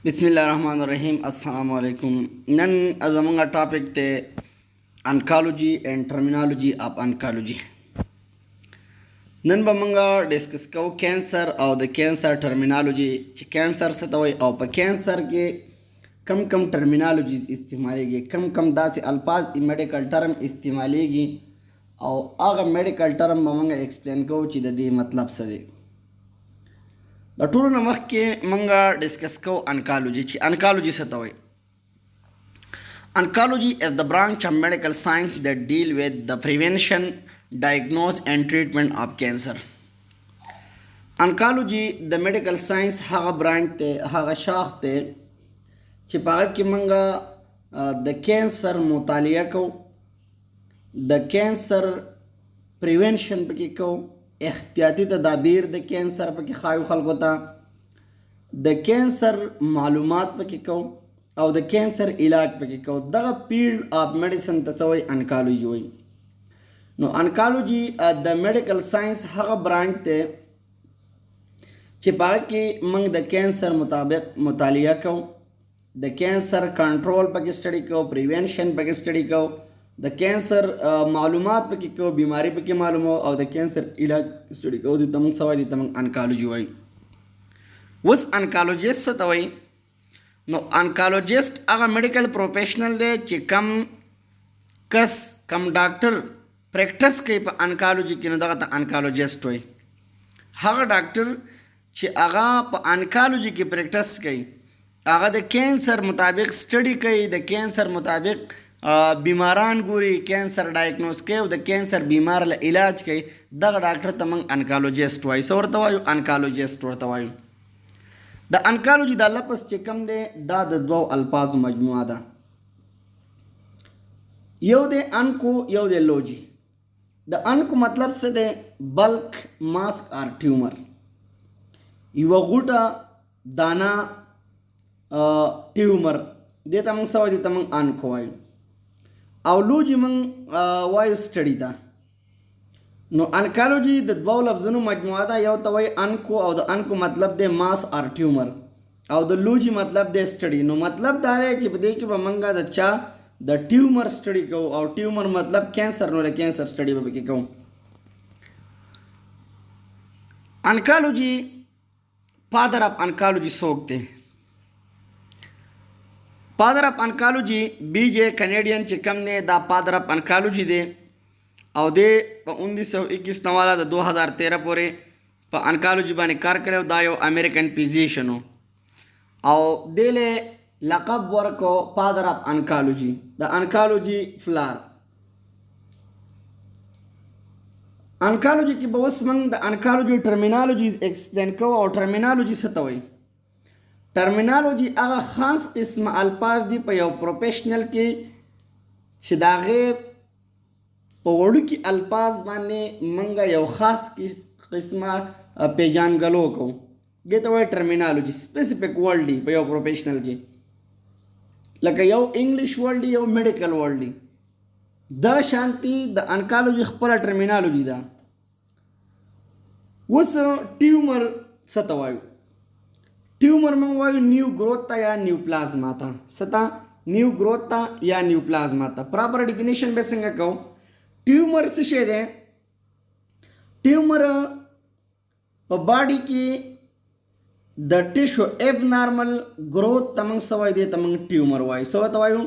बिस्मिल्लाहिर्रहमानिर्रहीम अस्सलाम वालेकुम। नन अजमंगा टॉपिक ते oncology and terminology of oncology. नन बमंगा डिस्कस को कैंसर और द कैंसर टर्मिनोलॉजी कैंसर से तो और पर कैंसर के कम कम टर्मिनोलॉजी इस्तेमालेगी, कम कम दासी अल्फाज मेडिकल टर्म इस्तेमालेगी और अगर मेडिकल टर्म बमंगा एक्सप्लेन को ची दी मतलब से द टूर नमक के मंगा डिस्कस को ऑन्कोलॉजी से तो Oncology is the branch of medical science that deal with the prevention, diagnosis and treatment of cancer. Oncology the medical science haga branch te haga shaakh te چې پاګه کې منګه د کینسر مطالعه کو، د کینسر پریونشن پکې کو، احتیاطي تدابیر د کینسر پکې خایو خلکو ته، د کینسر معلومات پکې کو او د کینسر علاج پکې کو. دغه فیلډ اف میډیسن ته سوی انکالوجي وي. نو انکالوجي د میډیکل ساينس هغه برانچ ته چې پاګه کې موږ د کینسر مطابق مطالعه کو، د کینسر کنټرول پکې سټډي کو، پریونشن پکې سټډي کو، د کینسر معلومات پکې کو، بیماری پکې معلومو او د کینسر علاج سټډي کو. د تمنګ سوای د تمنګ انکالوجي وای. وس انکالوجیست څه ته وای؟ نو انکالوجیست هغه میډیکل پروفیشنل دی چې کم کس کم ډاکټر پریکټس کوي په انکالوجي کې، نو دغه ته انکالوجیست وایي. هغه ډاکټر چې هغه په انکالوجي کې پریکټس کوي، هغه د کینسر مطابق سټډي کوي، د کینسر مطابق بیماران ګوري، کینسر ډایګنوز کوي او د کینسر بیمار له علاج کوي. دغه ډاکټر ته موږ انکالوجیست وایو. څه ورته وایو؟ انکالوجیست ورته وایو. د انکالوجي دا لفظ چې کوم دی دا د دوو الفاظو مجموعه ده. یو دی انکو، یو دی لوجي. د انکو مطلب څه دی؟ بلک ماسک آر ټیومر، یوه غوټه دانه ټیومر، دې ته موږ څه وایو؟ دې ته موږ انکو وایو. او لوجي موږ وایو سټډي ته. نو انکالوجي د دوو لفظونو مجموعه ده. یو ته وایي انکو او د انکو مطلب دی ماس آر ټیومر او د لوجي مطلب دی سټډي. نو مطلب دا دی چې په دې کې به موږ د چا د ټیومر سټډي کوو او ټیومر مطلب کینسر، نو د کینسر سټډي به پکې کوو. انکالوجي فادر اف انکالوجي څوک دی؟ فادر اف انکالوجي بی جے کنیډین چې کوم دی دا فادر اف انکالوجي دی او دی په 1921 نه والا د 2013 پورې په انکالوجي باندې کار کړی. دا یو امریکن فزیشن او دیله لقب ورکو فادر اف انکالوجي، د انکالوجي فلار. انکالوجي کې به اوس موږ د انکالوجي ټرمینالوجیز ایکسپلین کوو. او ټرمینالوجي څه ته وایي؟ ټرمینالوجي هغه خاص قسم الفاظ دي په یو پروفیشنل کې چې د هغې په وړوکي الفاظ باندې موږ یو خاص قسمه پیژانګلو کوو. دې ته وایي ټرمینالوجي. سپیسیفیک ورډ دی په یو پروفیشنل کې، لکه یو انګلیش ورډ دی، یو میډیکل ورډ دی. دا شانتي د انکالوجي خپله ټرمینالوجي ده. اوس ټیومر څه ته وایو؟ ټیومر موږ وایو نیو ګروت ته یا نیو پلازما ته. څه ته؟ نیو ګروت ته یا نیو پلازما ته. پراپر ډیفینیشن به څنګه کوو؟ ټیومر څه شی دی؟ ټیومر په باډي کې د ټیشو اب نارمل ګروت ته موږ څه وایو؟ دې ته موږ ټیومر وایو. څه ورته وایو؟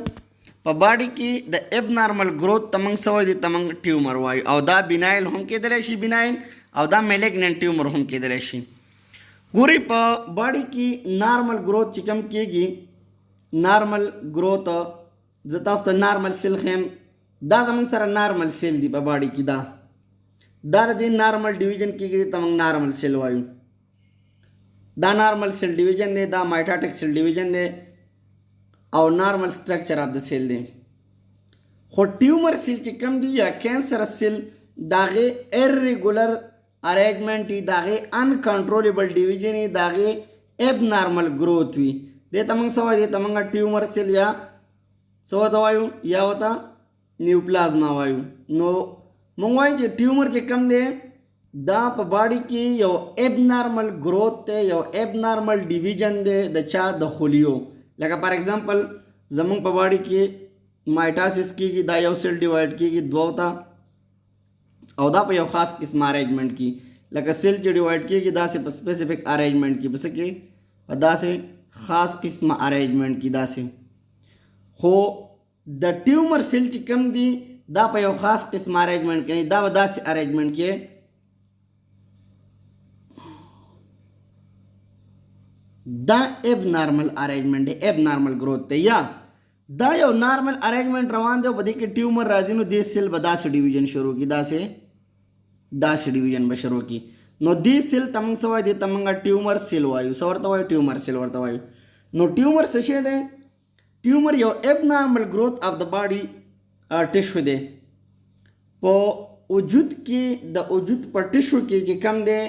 په باډي کې د اب نارمل ګروت ته موږ څه وایو؟ دې ته موږ ټیومر وایو. او دا بینایل هم کېدلی شي، بینایل، او دا میلیګننټ ټیومر هم کېدلی شي. ګورئ په باډي کې نارمل ګروت چې کوم کېږي، نارمل ګروت زه تاسو ته نارمل سیل ښیم. دا زموږ سره نارمل سیل دی په باډي کې. دا د دې نارمل ډیویژن کېږي، ته موږ نارمل سیل وایو. دا نارمل سیل ډیویژن دی، دا مایټاټک سیل ډیویژن دی او نارمل سټرکچر اف د سیل دی. خو ټیومر سیل چې کوم دی یا کینسر سیل، د هغې ایرریګولر ارینجمنټ وي، د هغې انکنټرولیبل ډیویژن وي، د هغې اب نارمل ګروت وي. دې ته موږ څه وایو؟ دې ته موږ ټیومر سیل یا څه ورته وایو؟ یا ورته نیو پلازما وایو. نو موږ وایو چې ټیومر چې کوم دی دا په باډي کې یو اب نارمل گروث ته یو اب نارمل ډیویژن دی د چا د خلیو. لکه فار ایگزامپل زمونږ په باډي کې مایټاسس کېږي، دا یو سیل ډیوایډ کېږي دوو ته او دا په یو خاص قسم ارینجمنټ کې، لکه سیل چې ډیوایډ کېږي داسې په سپیسیفک ارینجمنټ کې، بس کې په داسې خاص قسم ارینجمنټ کې داسې. خو د ټیومر سیل چې کوم دی دا په یو خاص قسم ارینجمنټ کې دا به داسې ارینجمنټ کې دا اب نارمل ارینجمنٹ دی، اب نارمل گروتھ دی. یا دا یو نارمل ارینجمنٹ روان دی او په دې کې ټیومر راځي نو دې سیل به داسې ډیویژن شروع کی، داسې ډیویژن به شروع کی. نو دې سیل ته موږ څه وایو؟ دې ته موږ ټیومر سیل وایو. څه ورته وایو؟ ټیومر سیل ورته وایو. نو ټیومر څه شی دی؟ ټیومر یو اب نارمل گروتھ اف د باډي ټیشو دی. په وجود کې د وجود په ټیشو کې چې کم دی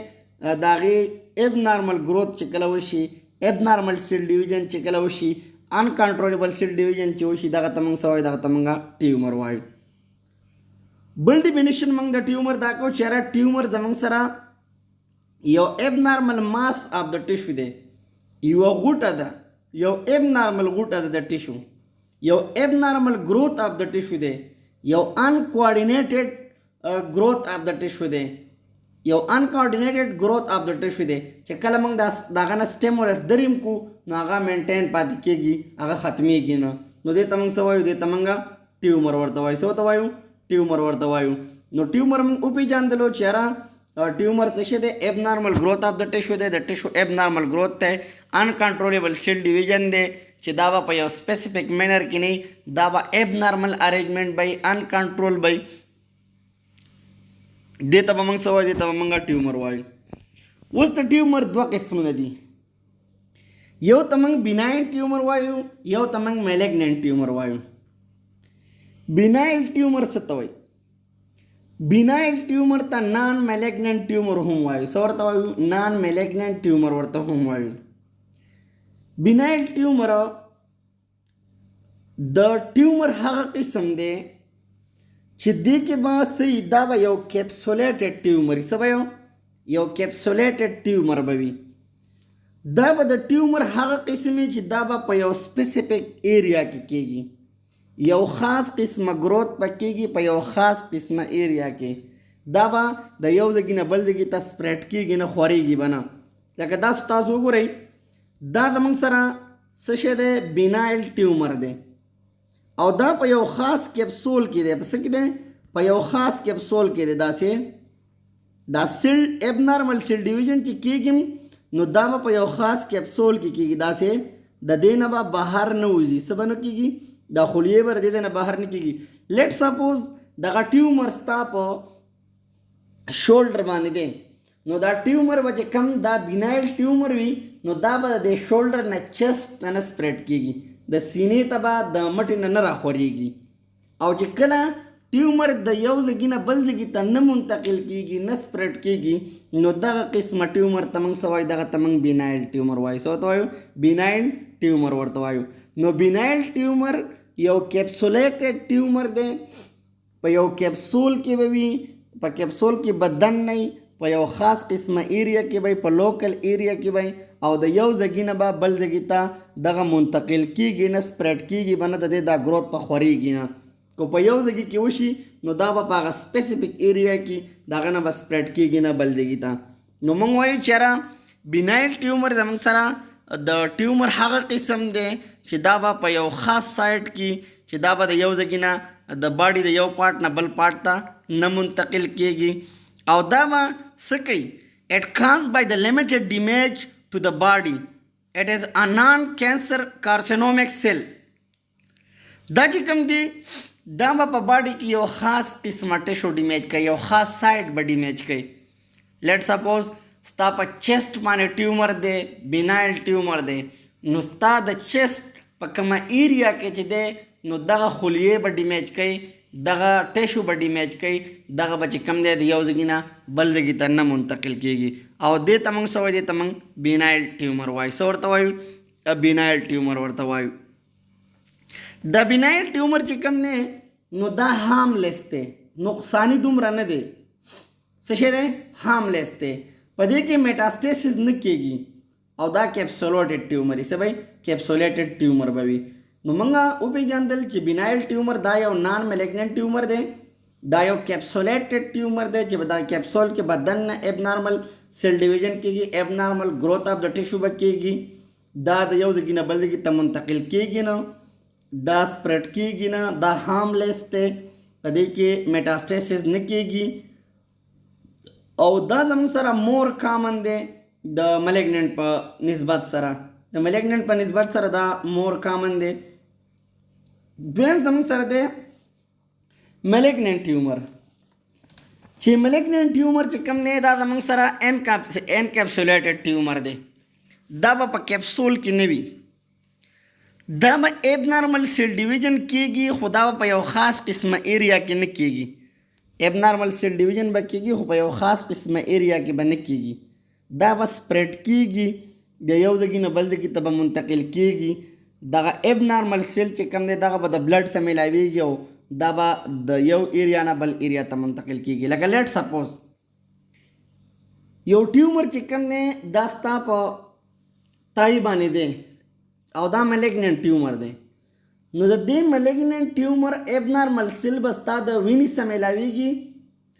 د هغې اب نارمل گروتھ چې کله وشي، اب نارمل سیل ډیویژن چې کله وشي، انکنټرولبل سیل ډیویژن چې وشي، دغه ته موږ څه وایو؟ دغه ته موږ ټیومر وایو. بل ډیفینیشن موږ د ټیومر دا کوو چې یاره ټیومر زموږ سره یو اب نارمل ماس اف د ټیشو دی، یوه غوټه ده، یو اب نارمل غوټه ده د ټیشو، یو اب نارمل گروتھ اف د ټیشو دی، یو ان کوارډینیټډ گروتھ اف د ټیشو دی، یو انکوارډینیټډ گروتھ اف د ټیشو دی چې کله موږ دغه نه سټیمولس دریم کو نو هغه مینټین پاتې کېږي، هغه ختمیږي نه. نو دې ته موږ څه وایو؟ دې ته موږ ټیومر ورته وایو. څه ورته وایو؟ ټیومر ورته وایو. نو ټیومر موږ وپېژندلو چې یاره ټیومر څه شی دی؟ اب نارمل گروتھ اف د ټیشو دی، د ټیشو اب نارمل گروتھ دی، انکنټرولبل سیل ډیویژن دی چې دا به په یو سپیسیفک مینر کې نه، دا به اب نارمل ارینجمنټ بی انکنټرول بی. دې ته به موږ څه وایو؟ دې ته به موږ ټیومر وایو. اوس د ټیومر دوه قسمونه دي، یو ته موږ بیناین ټیومر وایو، یو ته موږ میلیګننٹ ټیومر وایو. بیناین ټیومر څه ته وایي؟ بیناین ټیومر ته نان میلیګننٹ ټیومر هم وایو. څه ورته وایو؟ نان میلیګننٹ ټیومر ورته هم وایو. بیناین ټیومر د ټیومر هغه قسم دی چې دې کې به څه دا به یو کیپسولیټډ ټیومر څه به یو کیپسولیټډ ټیومر به وي. دا به د ټیومر هغه قسم چې دا به په یو سپیسیفک ایریا کې کېږي، یو خاص قسمه گروتھ به کېږي په یو خاص قسمه ایریا کې. دا به د یو ځای نه بل ځای ته سپریډ کېږي نه، خورېږي به نه. لکه دا تاسو وګورئ، دا زموږ سره څه شی دی؟ بینایل ټیومر دی او دا په یو خاص کیپسول کې دی. په څه کې دی؟ په یو خاص کیپسول کې دی. داسې دا سیل اب نارمل سیل ډیویژن چې کېږي نو دا به په یو خاص کیپسول کې کېږي. داسې د دې نه به بهر نه وځي، څه به نه کېږي؟ دا خلیې به د دې نه بهر نه کېږي. لیټ سپوز دغه ټیومر ستا په شولډر باندې دی، نو دا ټیومر به چې کم دا بینایل ټیومر وي نو دا به د شولډر نه چیسټ ته نه سپریډ کېږي، د سینې ته به د مټې نه راخورېږي. او چې کله ټیومر د یو ځای نه بل ځای ته نه منتقل کېږي، نه سپریډ کېږي، نو دغه قسمه ټیومر ته موږ څه وایو؟ دغه ته موږ بینایل ټیومر وایو. څه ورته وایو؟ بینایل ټیومر ورته وایو. نو بینایل ټیومر یو کیپسولیټډ ټیومر دی، په یو کیپسول کې به وي، په کیپسول کې بدن نه وي، په یو خاص قسمه ایریا کې به، په لوکل ایریا کې به، او د یو ځای نه به بل ځای ته دغه منتقل کېږي نه، سپریډ کېږي به نه، د دې دا گروتھ په خورېږي نه. که په یو ځای کې وشي نو دا به په هغه سپیسیفک ایریا کې دغه نه به سپریډ کېږي نه بل ځای ته. نو موږ وایو چې یاره بینایل ټیومر زموږ سره د ټیومر هغه قسم دی چې دا به په یو خاص سایټ کې چې دا به د یو ځای نه د باډي د یو پارټ نه بل پارټ ته نه منتقل کېږي، او دا به څه کوي؟ اٹ کانز بائی د لیمیټډ ډیمیج ټو د باډي. اٹ از ا نان کینسر کارسینومک سیل. دا چې کوم دی دا به په باډي کې یو خاص قسمه ټیشو ډیمیج کوي، یو خاص سایټ به ډیمیج کوي. لیټ سپوز ستا په چیسټ باندې ټیومر دی، بینایل ټیومر دی، نو ستا د چیسټ په کومه ایریا کې چې دی نو دغه خلیې به ډیمیج کوي، دغه ټیشو به ډیمیج کوي، دغه به چې کوم دی د یو ځای نه بل ځای ته نه منتقل کېږي، او دې ته موږ څه وایو؟ دې ته موږ بینایل ټیومر وایو. څه ورته وایو؟ بینایل ټیومر ورته وایو. د بینایل ټیومر چې کوم دی نو دا هارملیس دی، نقصاني دومره نه دی. څه شی دی هارملیس دی په دې کې میټاسټیسس نه کیږي او دا کیپسولوټډ ټیومر یې څه به کیپسولوټډ ټیومر به وي نو موږ وپېژندل چې بینایل ټیومر دا یو نان میلیګننټ ټیومر دی دا یو کیپسولیټډ ټیومر دی چې په دا کیپسول کې بدن نه ابنارمل سیل ډیویژن کېږي ابنارمل گروث آف د ټیشو به کېږي دا د یو ځای نه بل ځای ته منتقل کېږي نه دا سپریډ کېږي نه دا هارملیس دی په دې کې میټاسټیسس نه کېږي او دا زموږ سره مور کامن دی د ملیګننټ په نسبت سره د ملیګننټ په نسبت سره دا مور کامن دی دویم زموږ سره دی ملیګننټ ټیومر چې ملیګننټ ټیومر چې کوم دی دا زموږ سره انکیپسولیټډ ټیومر دی دا به په کیپسول کې نه وي دا به ابنارمل سیل ډیویژن کېږي خو دا به په یو خاص قسمه ایریا کې نه کېږي ابنارمل سیل ډیویژن به کېږي خو په یو خاص قسمه ایریا کې به نه کېږي دا به سپریډ کېږي د یو ځای نه بل ځای ته به منتقل کېږي دغه ابنارمل سیل چې کوم دی دغه به د بلډ سره میلاویږي او دا به د یو ایریا نه بل ایریا ته منتقل کېږي لکه لیټ سپوز یو ټیومر چې کوم دی دا ستا په تای باندې دی او دا ملیګننټ ټیومر دی نو د دې ملیګننټ ټیومر ابنارمل سیل به ستا د وینې سره میلاویږي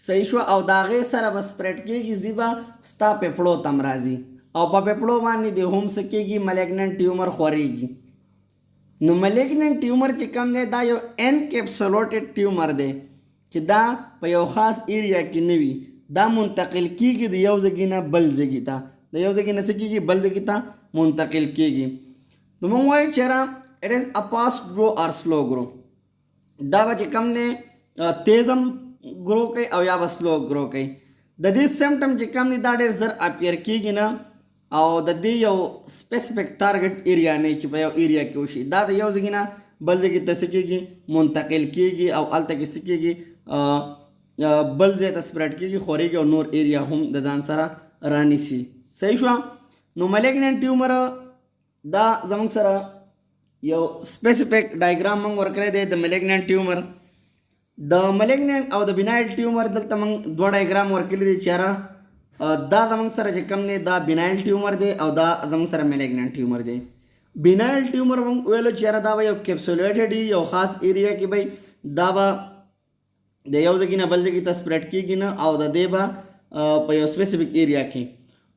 صحیح شو او د هغې سره به سپریډ کېږي ځي به ستا پیپړو ته هم راځي او په پیپړو باندې د هم څه کېږي ملیګننټ ټیومر خورېږي نو ملیګننټ ټیومر چې کوم دی دا یو انکیپسولوټډ ټیومر دی چې دا په یو خاص ایریا کې نه وي دا منتقل کېږي د یو ځای نه بل ځای ته د یو ځای نه څه کېږي بل ځای ته منتقل کېږي نو موږ وایو چېرې اټ از ا فاسټ ګرو اور سلو ګرو دا به چې کوم دی تیز هم ګرو کوي او یا به سلو ګرو کوي د دې سمټم چې کوم دی دا ډېر زر اپیر کېږي نه او د دې یو سپیسیفک ټارګټ ایریا نه چې په یو ایریا کې وشي دا د یو ځای نه بل ځای ته څه کېږي منتقل کېږي او هلته کې څه کېږي بل ځای ته سپریډ کېږي خورېږي او نور ایریا هم د ځان سره رانیسي صحیح شو نو ملیګننټ ټیومر دا زموږ سره یو سپیسیفک ډایګرام موږ ورکړی دی د ملیګننټ ټیومر د ملیګننټ او د بینایل ټیومر دلته موږ دوه ډایګرام ورکړي دي چېرې دا زموږ سره چې کوم دی دا بینایل ټیومر دی او دا زموږ سره ملیګننټ ټیومر دی بینایل ټیومر موږ ویلو چېرې دا به یو کیپسولیټډ یو خاص ایریا کې به دا به د یو ځای نه بل ځای ته سپریډ کېږي نه او د دې به په یو سپیسیفک ایریا کې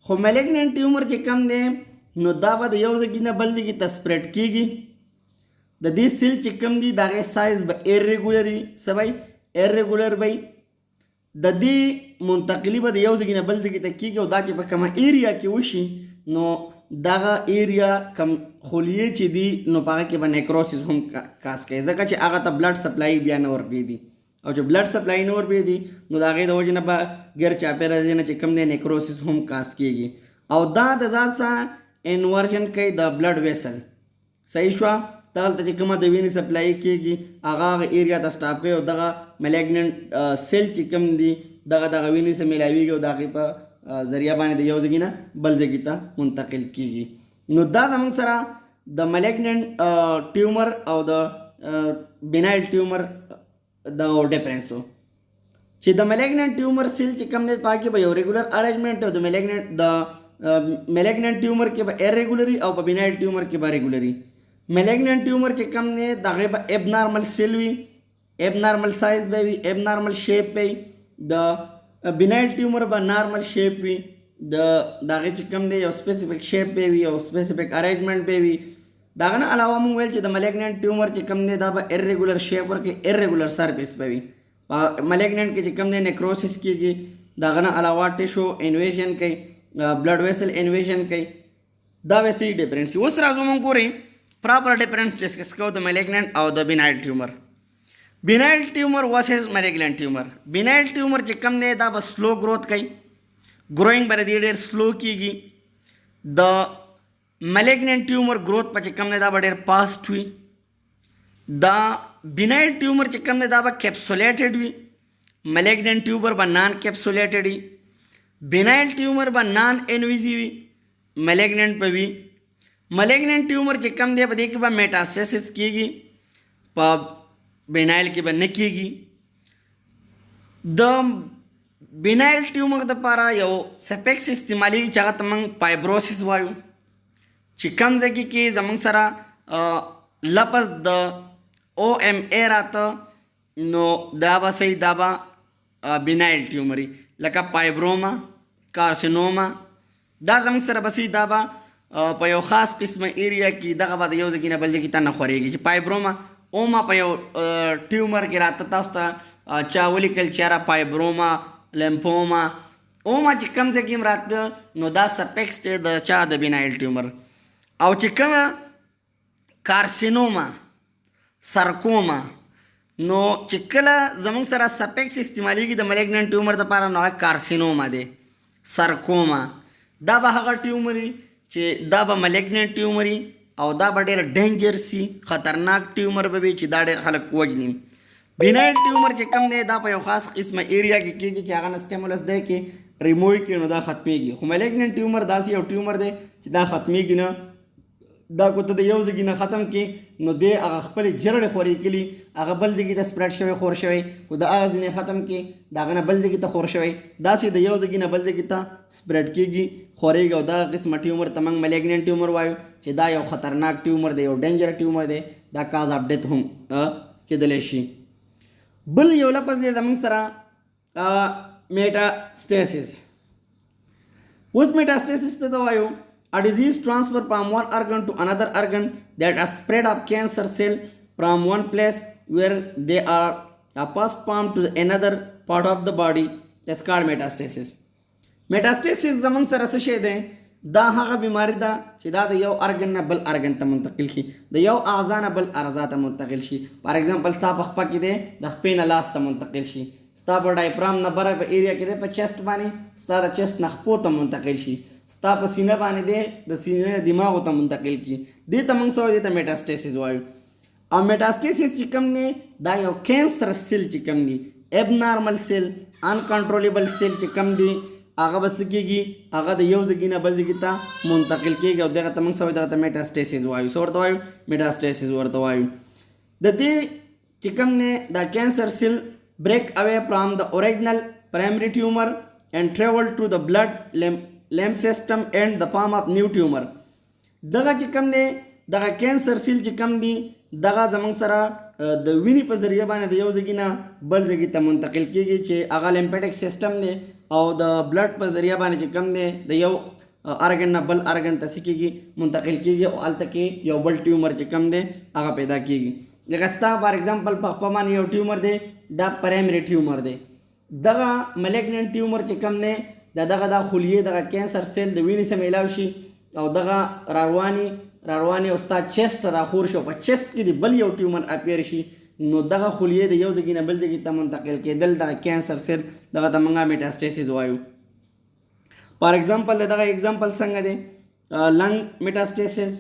خو ملیګننټ ټیومر چې کوم دی نو دا به د یو ځای نه بل ځای ته سپریډ کېږي د دې سیل چې کوم دی د هغې سایز به ایرریګولر وي څه به ایرریګولر به د دې منتقلي به د یو ځای نه بل ځای ته کېږي او دا چې په کومه ایریا کې وشي نو دغه ایریا کم خلیې چې دي نو په هغه کې به نیکروسس هم کاس کوي ځکه چې هغه ته بلډ سپلای بیا نه ورپرېږدي او چې بلډ سپلای نه ورپرېږدي نو د هغې د وجې نه به ګیر چاپېره دی نه چې کوم دی نیکروسس هم کاس کېږي او دا د ځان سره انورژن کوي د بلډ ویسل صحیح شوه دلته چې کومه د وینې سپلای کېږي هغه ایریا ته سټاپ کوي او دغه ملیګننټ سیل چې کوم دي دغه وینې سره میلاویږي او د هغې په ذریعه باندې د یو ځای نه بل ځای ته منتقل کېږي نو دا زموږ سره د ملیګننټ ټیومر او د بینایل ټیومر د ډفرنس و چې د ملیګننټ ټیومر سیل چې کوم دی په هغې کې به یو ریګولر ارینجمنټ او د ملیګننټ ټیومر کې به ایرریګولري او په بینایل ټیومر کې به ریګولري ملیګننټ ټیومر چې کوم دی د هغې به ابنارمل سیل وي ابنارمل سایز به وي ابنارمل شیپ به وي د بینایل ټیومر به نارمل شیپ وي د هغې چې کوم دی یو سپیسیفک شیپ به وي یو سپیسیفک ارینجمنټ به وي د هغه نه علاوه موږ ویل چې د ملیګننټ ټیومر چې کوم دی دا به ایرریګولر شیپ ورکوي ایرریګولر سرفیس به وي په ملیګننټ کې چې کوم دی نیکروسس کېږي د هغه نه علاوه ټیشو انویژن کوي بلډ ویسل انویژن کوي دا ویسې ډفرنس اوس راځو موږ ګورئ proper difference discuss کو the malignant or the benign tumor benign tumor versus malignant tumor benign tumor چې کوم دی دا به slow growth کوي growing به ډېر slow کېږي د malignant tumor growth په چې کوم دی دا به ډېر fast وي دا benign tumor چې کوم دی دا به capsulated وي malignant tumor به non capsulated وي benign tumor به non invasive وي malignant به وي ملیګننټ ټیومر چې کوم دی په دې کې به میټاسټاسس کېږي په بینایل کې به نه کېږي د بینایل ټیومر دپاره یو سپیکس استعمالېږي چې هغه ته موږ فایبروسس وایو، چې کوم ځای کې زموږ سره لفظ د او ام ای راته نو دا به صحیح، دا به بینایل ټیومر لکه فایبروما، کارسینوما، دا زموږ سره به صحیح، دا به په یو خاص قسمه ایریا کې دغه به د یو ځای نه بل ځای کې ته نه خورېږي. چې فایبروما اوما په یو ټیومر کې راته تاسو ته چا ولیکل چې یاره فایبروما، لیمفوما، اوما چې کوم ځای کې هم راته نو دا سپیکس دی د چا د بینایل ټیومر. او چې کومه کارسینوما، سرکوما، نو چې کله زموږ سره سپیکس استعمالېږي د ملیګننټ ټیومر دپاره نو هغه کارسینوما دی، سرکوما. دا به هغه ټیومر چې دا به ملیګننټ ټیومر او دا به ډېر ډینجر سي، خطرناک ټیومر به وي چې دا ډېر خلک وژني. بینایل ټیومر چې کوم دی دا په یو خاص قسمه ایریا کې کېږي چې هغه نه سټیمولس دی کې ریموو کړي نو دا ختمېږي. خو ملیګننټ ټیومر داسې یو ټیومر دی چې دا ختمېږي نه، دا کو ته د یو ځای نه ختم کړي نو دی هغه خپلې جرړې خورې کړي، هغه بل ځای ته سپریډ شوی، خور شوی، خو د هغه ځای نه ختم کړي د هغه نه بل ځای ته خور شوی، داسې د یو ځای نه بل ځای ته سپریډ کېږي، خورېږي. او دغه قسمه ټیومر ته موږ ملیګننټ ټیومر وایو چې دا یو خطرناک ټیومر دی، یو ډینجر ټیومر دی، دا کاز اف ډیث هم کېدلی شي. بل یو لفظ دی زموږ سره میټاسټیسس. اوس میټاسټیسس ته ته وایو a disease transfer from one organ to another organ, that a spread of cancer cell from one place where they are passed from to another part of the body, that's called metastasis. Metastasis زمونږ سره څه شی دی؟ دا هغه بیماری ده چې دا د یو ارګن نه بل ارګن ته منتقل شي، د یو اعضا نه بل اعضا ته منتقل شي. فار ایگزامپل ستا په خپه کې دی د خپې نه لاس ته منتقل شي، ستا په ډایفرام نه بره په ایریا کې دی په چیسټ باندې ستا د چیسټ نه خپو ته منتقل شي، ستا په سینه باندې دی د سینې نه دماغو ته منتقل کړي، دې ته موږ څه وایو؟ دې ته میټاسټیسس وایو. او میټاسټیسس چې کوم دی دا یو کینسر سیل چې کوم دی، اب نارمل سیل، انکنټرولیبل سیل چې کوم دی هغه به څه کېږي؟ هغه د یو ځای نه بل ځای ته منتقل کېږي او دغه ته موږ څه وایو؟ دغه ته میټاسټیسس وایو. څه ورته وایو؟ میټاسټیسس ورته وایو. د دې چې کوم دی دا کینسر سیل break away from the original primary tumor and travel to the blood lymph system and the form of new tumor. دغه چې کوم دی دغه کینسر سیل چې کوم دی دغه زموږ سره د وینې په ذریعه باندې د یو ځای نه بل ځای ته منتقل کېږي چې هغه لیمفیټک سیسټم دی، او د بلډ په ذریعه باندې چې کوم دی د یو ارګن نه بل ارګن ته څه کېږي؟ منتقل کېږي او هلته کې یو بل ټیومر چې کوم دی هغه پیدا کېږي. لکه ستا فار ایگزامپل په خپه باندې یو ټیومر دی، دا پرایمري ټیومر دی. دغه ملیګننټ ټیومر چې کوم دی دغه د خلیې دغه کینسر سیل د وینې سره میلاو شي او دغه رارواني او ستا چیسټ راخور شو، په چیسټ کې د بل یو ټیومر اپیر شي، نو دغه خلیې د یو ځای نه بل ځای ته منتقل کېدل دغه کینسر سیل دغه ته موږ میټاسټیسس وایو. فار ایگزامپل دغه ایگزامپل څنګه دی؟ لنګ میټاسټیسس،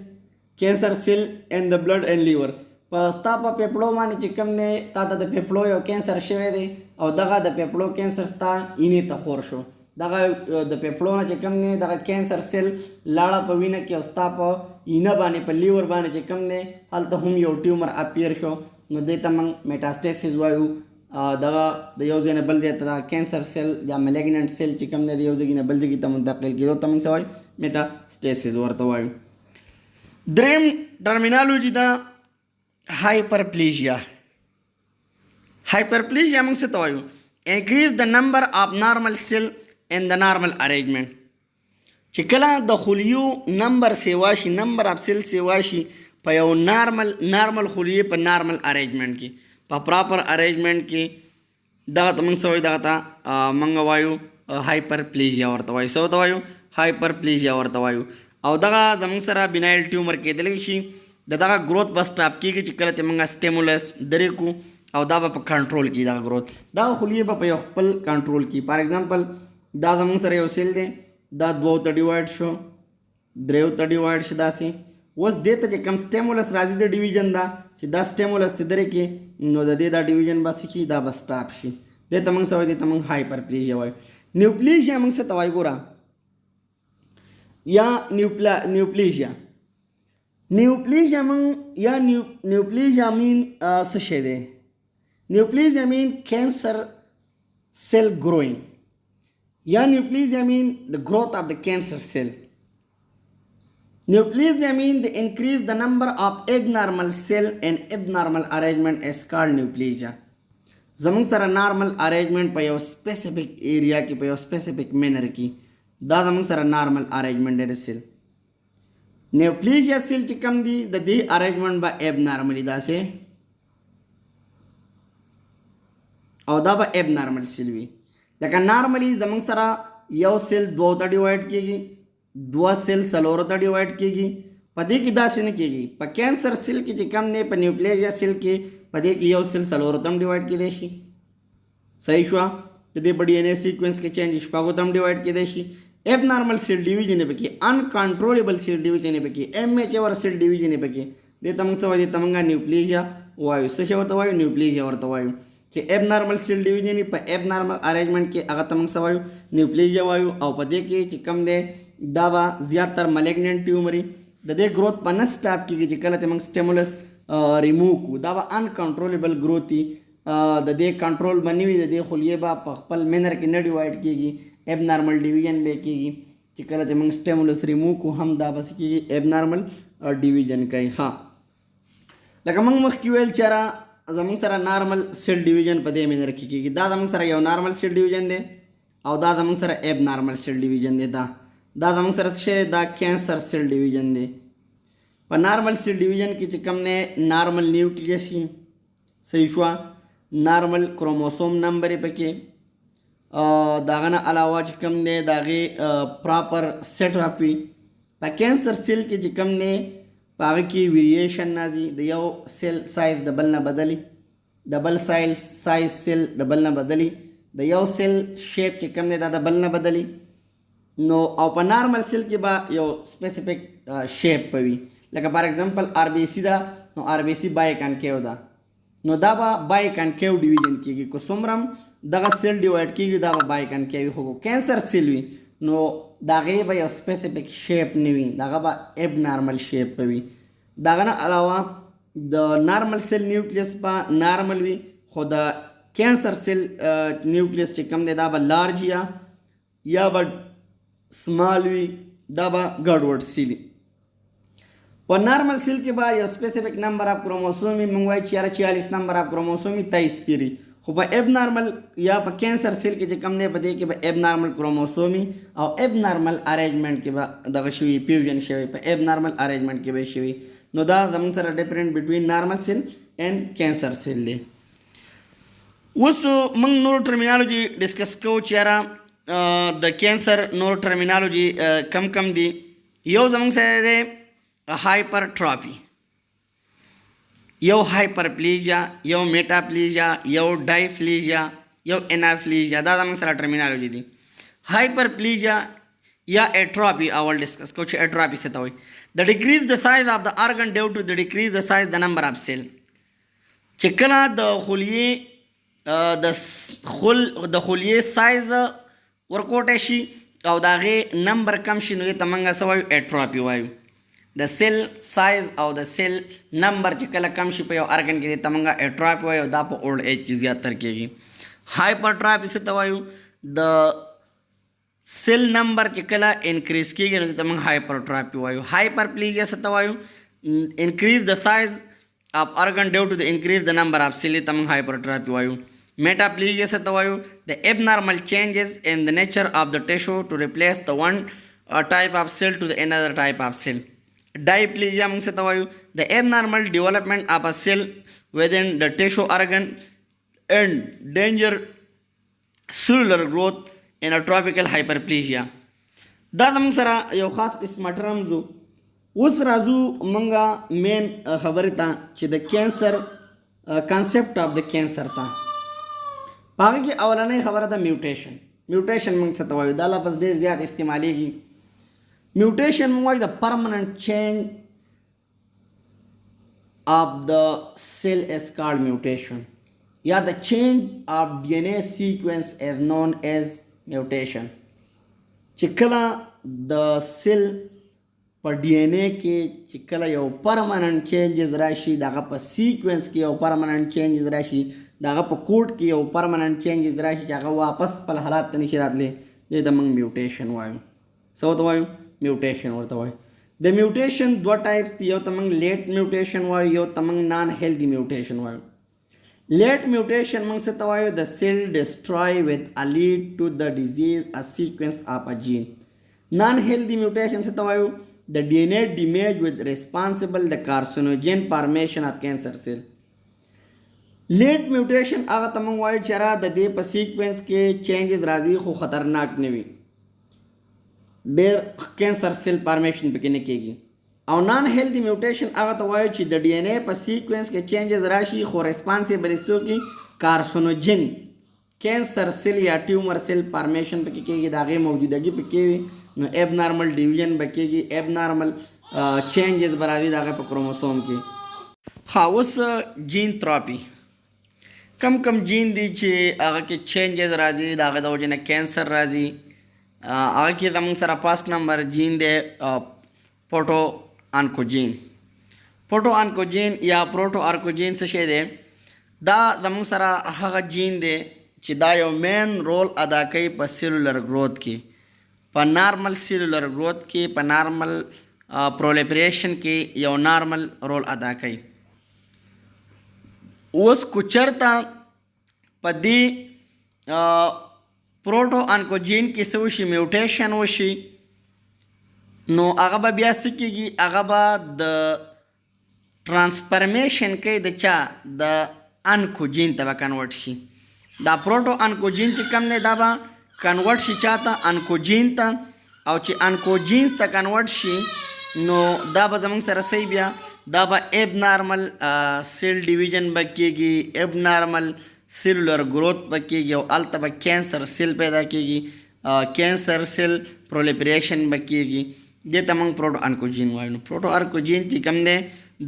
کینسر سیل ان د بلډ اینډ لیور. په ستا په پیپړو باندې چې کوم دی تا ته د پیپړو یو کینسر شوی دی او دغه د پیپړو کینسر ستا اینې ته خور شو، دغه د پیپړو نه چې کوم دی دغه کینسر سیل لاړه په وینه کې او ستا په اینه باندې په لیور باندې چې کوم دی هلته هم یو ټیومر اپیر شو، نو دې ته موږ میټاسټیسس وایو. دغه د یو ځای نه بل ځای ته دغه کینسر سیل یا ملیګننټ سیل چې کوم دی د یو ځای نه بل ځای ته منتقل کېدو ته موږ څه وایو؟ میټاسټیسس ورته وایو. دریم ټرمینالوجي ده هایپرپلیژیا. هایپرپلیژیا موږ څه ته وایو؟ increase the number of normal cell in the normal arrangement. چې کله د خلیو نمبر سیوا شي، نمبر اف سیل سیوا شي په یو نارمل خلیې په نارمل ارینجمنټ کې، په پراپر ارینجمنټ کې، دغه ته موږ څه وایو؟ دغه ته موږ وایو هایپرپلیژیا ورته وایو. څه ورته وایو؟ هایپرپلیژیا ورته وایو. او دغه زموږ سره بینایل ټیومر کېدلی شي، دغه گروث به سټاپ کېږي چې کله ته موږ سټیمولس درې کو او دا به په کنټرول کړي دغه گروث، دغه خلیې به په یو خپل کنټرول کړي. فار ایگزامپل دا زموږ سره یو سیل دی، دا دوو ته ډیوایډ شو، دریو ته ډیوایډ شي داسې. اوس دې ته چې کوم سټیمولس راځي د ډیویژن دا چې دا سټیمولس ته درې کې نو د دې دا ډیویژن به څه کړي؟ دا به سټاپ شي. دې ته موږ څه وایو؟ دې ته موږ هایپرپلیژیا وایو. نیوپلیژیا موږ څه ته وایو؟ ګوره یا نیوپلیژیا موږ یا نیوپلیژیا مین څه شی دی؟ نیوپلیژیا مین کینسر سیل گروئنګ. या neoplasia mean the growth of the cancer cell. Neoplasia mean the increase the number of abnormal cell and abnormal arrangement is called neoplasia. زمونږ سره نارمل ارینجمنٹ په یو سپیسیفیک ایریا کې په یو سپیسیفیک مینر کې دا زمونږ سره نارمل ارینجمنٹ دی سیل. نیوپلیجیا سیل چې کوم دی د دې ارینجمنٹ به اب نارملی داسې او دا به اب نارمل سیل وي. لکه نارملی زمونږ سره یو سیل دوه ته ډیوایډ کیږي، دوه سیل څلورو ته ډیوایډ کیږي. په دې کې داسې نه کیږي. په کینسر سیل کې چې کوم دی په نیوپلیجیا سیل کې په دې کې یو سیل څلورو ته هم ډیوایډ کیدی شي. صحیح شوه. د دې په ډي ان اے سیکوینس کې چینج شپږو ته هم ډیوایډ کیدی شي. اب نارمل سیل ډیویژن یې پکې، انکنټرولبل سیل ډیویژن یې پکې، ایم ایچ ور سیل ډیویژن یې پکې. دې ته موږ څه وایو؟ دې ته موږ نیوپلیجیا وایو. څه شی ورته وایو؟ نیوپلیجیا ورته وایو. چې اب نارمل سیل ډیویژن په اب نارمل ارینجمنٹ کې هغه ته موږ څه وایو؟ نیوپلیجیا وایو. او په دې کې چې کوم دی دا به زیاتر ملیګننټ ټیومري د دې گروث په نه سټاپ کېږي. چې کله ته موږ سټیمولس ریموو کړو دا به انکنټرولبل گروث وي. د دې کنټرول به نه وي. د دې خلیې به په خپل مینر کې نه ډیوایډ کېږي، اب نارمل ډیویژن به کېږي. چې کله ته موږ سټیمولس ریموو کړو هم دا بس کېږي اب نارمل ډیویژن کوي. ها لکه موږ مخکې ویل چې زموږ سره نارمل سیل ډیویژن په دې مینر کې کېږي. دا زموږ سره یو نارمل سیل ډیویژن دی او دا زموږ سره اب نارمل سیل ډیویژن دی. دا زموږ سره څه دی؟ دا کینسر سیل ډیویژن دی. په نارمل سیل ډیویژن کې چې کوم دی نارمل نیوکلیس وي. صحیح شوه. نارمل کروموسوم نمبر یې پکې، دغه نه علاوه چې کوم دی د هغې پراپر سیټ اپ وي. په کینسر سیل کې چې کوم دی په هغه کې ویریشن راځي. د یو سیل سایز د بل نه بدلي، د بل سایز سیل د بل نه بدلي، د یو سیل شیپ چې کوم دی دا د بل نه بدلي. نو او په نارمل سیل کې به یو سپیسیفیک شیپ به وي. لکه فار ایگزامپل آر بی سی ده، نو آر بی سی بای کانکیو ده، نو دا به بای کانکیو ډیویژن کېږي. که څومره دغه سیل ډیوایډ کېږي دا به بای کانکیو وي. خو کینسر سیل وي نو د هغې به یو سپیسیفیک شیپ نه وي، دغه به اب نارمل شیپ به وي. دغه نه علاوه د نارمل سیل نیوکلیس به نارمل وي، خو د کینسر سیل نیوکلیس چې کوم دی دا به لارج یا به سمال وي، دا به ګډوډ سیل وي. په نارمل سیل کې به یو سپیسیفیک نمبر اف کروموسوم وي. موږ وایو 44 نمبر اف کروموسوم وي 23 پیری. خو په اب نارمل یا په کینسر سیل کې چې کوم دی په دې کې به اب نارمل کروموسوم وي او اب نارمل ارینجمنٹ کې به دغه شوي فیوژن شوی، په اب نارمل ارینجمنٹ کې به شوي. نو دا زموږ سره ډیفرنٹ بټوین نارمل سیل اینڈ کینسر سیل دی. اوس موږ نور ټرمینالوجي ډسکس کوو چې یاره د کینسر نور ټرمینالوجي کم دي. یو زموږ سره دی هایپرټرافي، یو هایپرپلیجیا، یو میټاپلیجیا، یو ډایفلیجیا، یو انافلیجیا. دا زموږ سره ټرمینالوجي دي. هایپرپلیجیا یا اټرافي اول ډسکس کوو چې اټرافي څه ته وایي. د ډیکریز د سایز اف د ارګن ډیو ټو د ډیکریز د سایز د نمبر اف سیل. چې کله د خلیې د خلیې سایز ورکوټی شي او د هغې نمبر کم شي نو دې ته موږ څه وایو؟ اټرافي وایو. د سیل سایز او د سیل نمبر چې کله کم شي په یو ارګن کې دې ته موږ اټرافي وایو. دا په اولډ ایج کې زیاتر کېږي. هایپرټرافي څه ته وایو؟ د سیل نمبر چې کله انکریز کېږي نو دې ته موږ هایپرټرافي وایو. هایپرپلیجیا څه ته وایو؟ انکریز د سایز اف ارګن ډیو ټو د انکریز د نمبر اف سیل، دې ته موږ هایپرټرافي وایو. میټاپلیجیا څه ته وایو؟ د abnormal changes in the nature of the tissue to replace the one type of cell to the another type of cell. Diplegia موږ څه ته وایو؟ د abnormal development of a cell within the tissue organ and danger cellular growth in a tropical hyperplasia. دا زموږ سره یو خاص قسمه ټرمز و. اوس راځو موږ مین خبرې ته چې د کینسر کانسیپټ آف د کینسر ته. په هغې کې اولنۍ خبره ده میوټیشن. میوټیشن موږ څه ته وایو؟ دا لفظ ډېر زیات استعمالیږي. میوټیشن موږ وایو د پرمننٹ چینج of the cell is called mutation. Yeah, the change of DNA sequence is known as mutation. چې کله د سیل په ډي ان اے کې چې کله یو پرمننٹ چینجز راشي، دغه په سیکوینس کې یو پرمننٹ چینجز راشي، دغه په کوډ کې یو پرمننٹ چینجز راشي چې هغه واپس خپل حالات ته نشي راتلی، دې ته موږ میوټیشن وایو. څه ورته وایو؟ میوټیشن ورته وایو. د میوټیشن دوه ټایپس دي، یو ته موږ لیټ میوټیشن وایو، یو ته موږ نان هیلدي میوټیشن وایو. لیټ میوټیشن موږ څه ته وایو؟ د سیل ډسټروy with a lead to the disease a sequence of a gene. نان هیلدي میوټیشن څه ته وایو؟ د DNA damage with responsible the carcinogen formation of cancer cell. لیټ میوټیشن هغه ته موږ وایو چې را د دې په سیکوینس کې چینجز راځي خو خطرناک نه وي، ډېر کینسر سیل فارمیشن پکې نه کېږي. او نان هیلدي میوټیشن هغه ته وایو چې د DNA په سیکوینس کې چینجز راشي خو ریسپانسیبل څوکي کارسونوجن کینسر سیل یا ټیومر سیل فارمیشن پکې کېږي، د هغې موجودګي پکې وي، نو ایب نارمل ډیویژن به کېږي، ایب نارمل چینجز به راځي د هغې په کروموسوم کې. ښه، اوس جین تراپي کم جین دي چې هغه کې چینجز راځي، د هغې د وجې نه کینسر راځي. هغه کې زموږ سره فاسټ نمبر جین دی پوټو آنکوجین. پوټو آنکوجین یا پروټو آرکوجین څه شی دی؟ دا زموږ سره هغه جین دی چې دا یو مین رول ادا کوي په سیلولر گروث کې، په نارمل سیلولر گروث کې، په نارمل پرولیفریشن کې یو نارمل رول ادا کوي. اوس کو چرته په دې پروټو آنکوجین کې څه وشي؟ میوټیشن وشي، نو هغه به بیا څه کېږي؟ هغه به د ټرانسفرمیشن کوي د چا؟ د انکوجین ته به کنورټ شي. دا پروټو انکوجین چې کوم دی دا به کنورټ شي چاته؟ انکوجین ته. او چې انکوجینز ته کنورټ شي نو دا به زموږ سره صحیح بیا دا به ایب نارمل سیل ډیویژن به کېږي، ایب نارمل سیلولر گروث به کېږي او هلته به کینسر سیل پیدا کېږي، کینسر سیل پرولیفریشن به کېږي. دې ته موږ پروټو آنکوجین وایو. نو پروټو آرکوجین چې کوم دی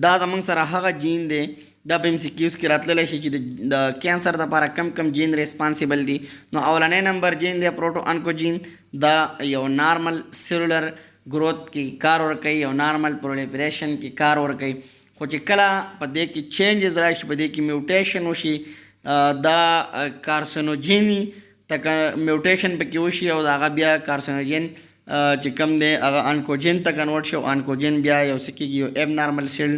دا زموږ سره هغه جین دی، دا په MCQs کې راتللی شي چې د کینسر دپاره کم جین ریسپانسیبل دي. نو اولنی نمبر جین دی پروټو آنکوجین، دا یو نارمل سیلولر گروث کې کار ورکوي، یو نارمل پرولیفریشن کې کار ورکوي. خو چې کله په دې کې چینجز راشي، په دې کې میوټیشن وشي، دا کارسینوجیني میوټیشن پکې وشي او د هغه بیا کارسینوجین چې کوم دی هغه انکوجین ته کنورټ شي او انکوجین بیا یو څه کېږي؟ یو ایب نارمل سیل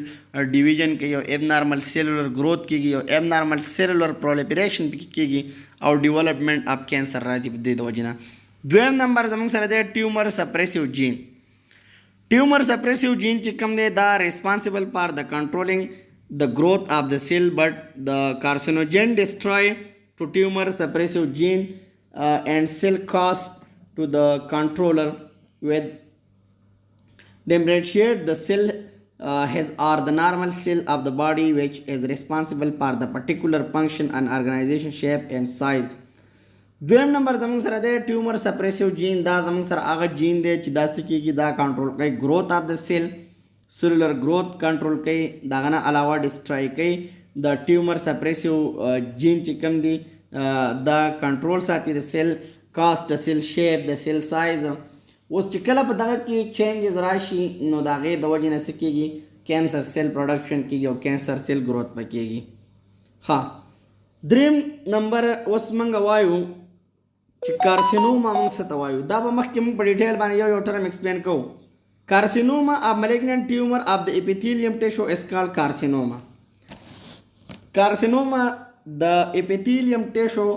ډیویژن کې، یو ایب نارمل سیلولر گروث کېږي، یو ایب نارمل سیلولر پرولیفریشن پکې کېږي او ډیولپمنټ اف کینسر راځي په دې د وجې نه. دویم نمبر زموږ سره دی ټیومر سپریسیو جین. ټیومر سپریسیو جین چې کوم دی دا ریسپانسیبل فار د کنټرولینګ the growth of the cell, but the carcinogen destroy to tumor suppressive gene and cell cost to the controller with differentiate the cell has or the normal cell of the body which is responsible for the particular function and organization shape and size. دویم نمبر زموږ سره دی ټیومر سپریسیو جین. دا زموږ سره هغه جین دی چې داسې کېږي دا کنټرول کوي گروث آف د سیل، سیلولر گروث کنټرول کوي، دغه نه علاوه ډسټرای کوي. د ټیومر سپریسیو جین چې کوم دی دا کنټرول ساتي د سیل کاسټ، د سیل شیپ، د سیل سایز. اوس چې کله په دغه کې چینجز راشي نو د هغې د وجې نه څه کېږي؟ کینسر سیل پروډکشن کېږي او کینسر سیل گروث به کېږي. ښه، دریم نمبر اوس موږ وایو چې کارسینوما موږ څه ته وایو. دا به مخکې موږ په ډیټیل باندې یو ټرم ایکسپلین کوو. Carcinoma of malignant tumor of the epithelium tissue is called carcinoma. Carcinoma the epithelium tissue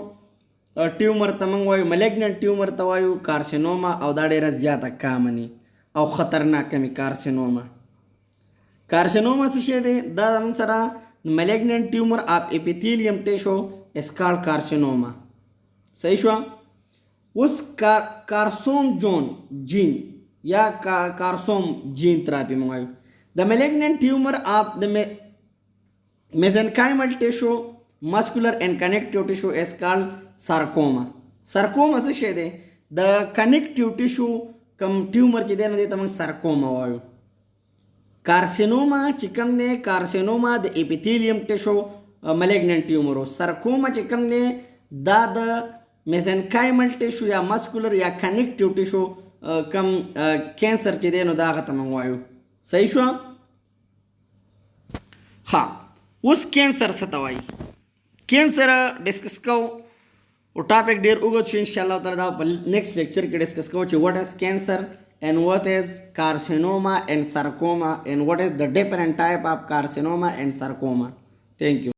tumor ته موږ وایو، malignant tumor ته وایو carcinoma، او دا ډېره زیاته کامني او خطرناکه مې carcinoma. Carcinoma څه شی دی؟ دا موږ سره malignant tumor of epithelium tissue is called carcinoma. صحیح شوه؟ اوس کارسوم جین یا کارسوم جین تراپی موږ د malignant tumor of the mesenchymal tissue muscular and connective tissue is called sarcoma. sarcoma څه شی دی؟ د connective tissue کم ټیومر چې دی نو دې ته موږ sarcoma وایو. کارسینوما چې کوم دی کارسینوما د اپیتیلیوم ټیشو malignant tumor. sarcoma چې کوم دی دا د mesenchymal tissue یا muscular یا connective tissue کم کینسر چې دی نو دا هغه ته موږ وایو. صحیح شوه؟ ښه، اوس کینسر څه ته وایي؟ کینسر ډسکس کوو. او ټاپک ډیر وګت شو ان شاء الله تعالی دا په نیکسټ لیکچر کې ډسکس کوو چې واټ از کینسر and what is carcinoma and sarcoma and what is the different type of carcinoma and sarcoma. Thank you.